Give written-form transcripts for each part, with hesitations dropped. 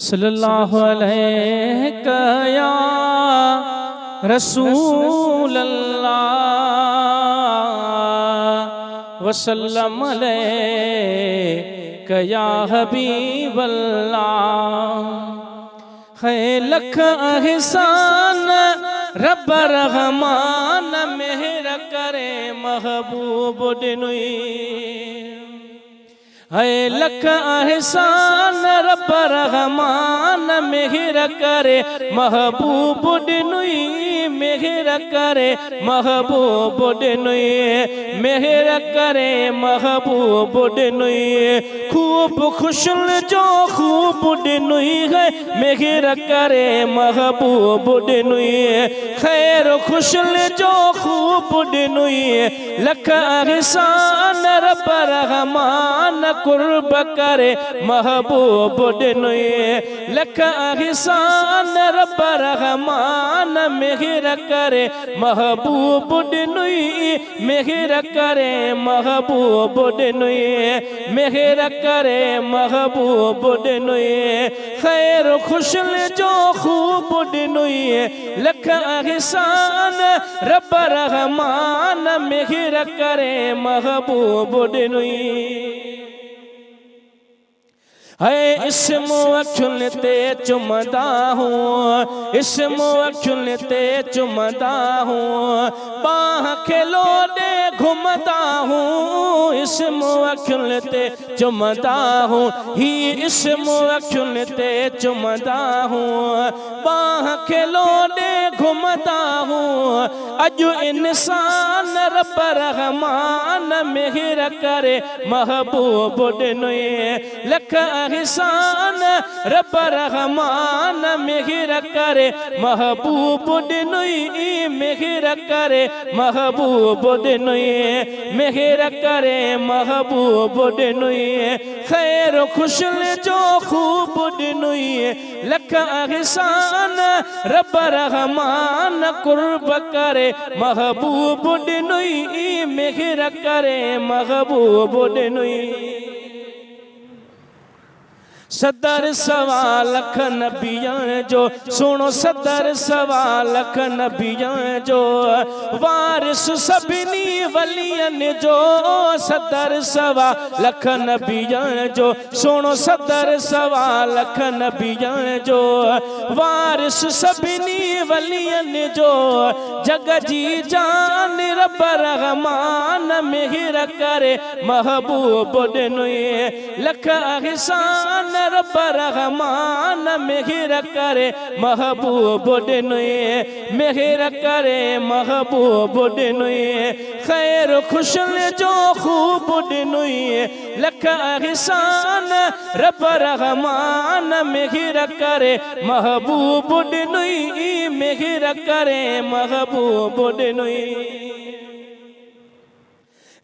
सल्लल्लाहु अलैहि या रसूल अल्लाह वसल्लम अलैहि या हबीब अल्लाह। है लख एहसान रब रहमान मेहर करे महबूब दिनुई। है लख एहसान रब रहमान मेहर करे महबूब दिनुई। मेहर करे महबूब दिनुई। मेहर करे महबूब दिनुई। खूब खुशल जो खूब दिनुई है मेहर करे महबूब दिनुई। खैर खुशल जो खूब दिनुई। लख एहसान रब रहमान कुर्ब करे महबूब दिनुई। लख एहसान रब रहमान मेहर करे महबूब दिनुई। मेहर करे महबूब दिनुई। मेहर करे महबूब दिनुई। खैर खुशल जो खूब दिनुई। लख एहसान रब रहमान मेहर करे महबूब दिनुई। है इसमो अखुलते चुमदा हूँ। इसमो अखुलते चुमदा हूँ। बाह खेलो दे घूमता हूँ। इसमो अखुलते चुमदा हूँ। ही इसमो अखुलते चुमदा हूँ। बाह खेलो दे घूमता हूँ। अजु इंसान रब रहमान मेहर करे महबूब दिनुई। लख एहसान रब रहमान मेहर करे महबूब दिनुई। मेहर करे महबूब दिनुई। मेहर करे महबूब दिनुई। खैर खुशल जो खूब दिनुई। लख एहसान रब रहमान कुर्ब करे महबूब दिनुई। मेहर करे महबूब दिनुई। सदर सवा लख नबियां जो सुनो सदर सवा लख नबियां जो वारिस सभिनी वलियन जो। सदर सवा लख नबियां जो सुनो सदर सवा लख नबियां जो वारिस सभिनी वलियन जो। जग जी जान रब रहमान मेहर करे महबूब दिनुई। लख एहसान रब रहमान मेहर करे महबूब दिनुई। मेहर करे महबूब दिनुई। खैर खुशल जो खूब दिनुई। लख एहसान रब रहमान मेहर करे महबूब दिनुई। मेहर करे महबूब दिनुई।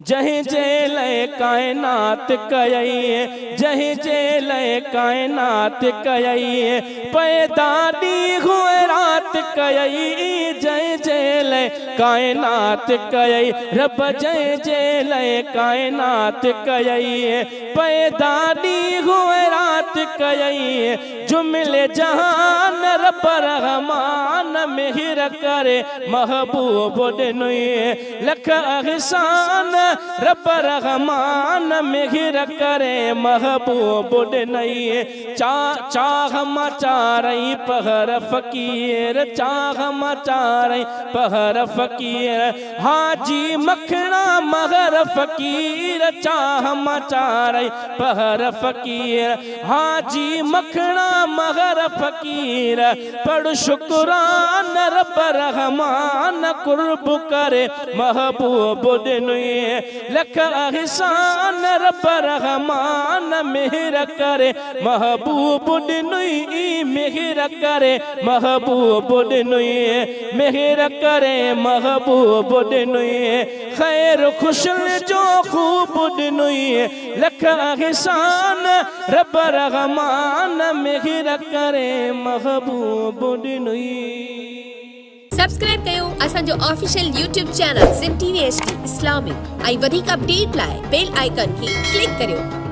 जहीं जेल कायनात कयई। जहीं जेल कायनात कयई। पैदा दी हुए रात कयई। जय जेल कायनात कयई। रब जय जेल कायनात कयई। पैदा दी हुए रात कयई। जुमले जहान रब रहमान मेहर करे महबूब दिनुई। लख एहसान रब रहमान मेहर करे महबूब दिनुई। चाह मचारई पहर फकीर। चाह मचारई पहर फकीर। हाजी मखना मगर फकीर। चाह मचारई पहर फकीर। हाजी मखना मगर फकीर। पढ़ शुक्रान रब रहमान कुर्ब करे महबूब दिनुई। लख एहसान रब रहमान मेहर करे महबूब दिनुई। मेहर करे महबूब दिनुई। मेहर करे महबूब दिनुई। खैर खुशल जो खूब दिनुई। लख एहसान रब रहमान मेहर करे महबूब दिनुई। सब्सक्राइब कयो असांजो official YouTube channel SIM TV HD Islamic. ऐं वधीक अपडेट लाइ बेल आइकन खे क्लिक करियो।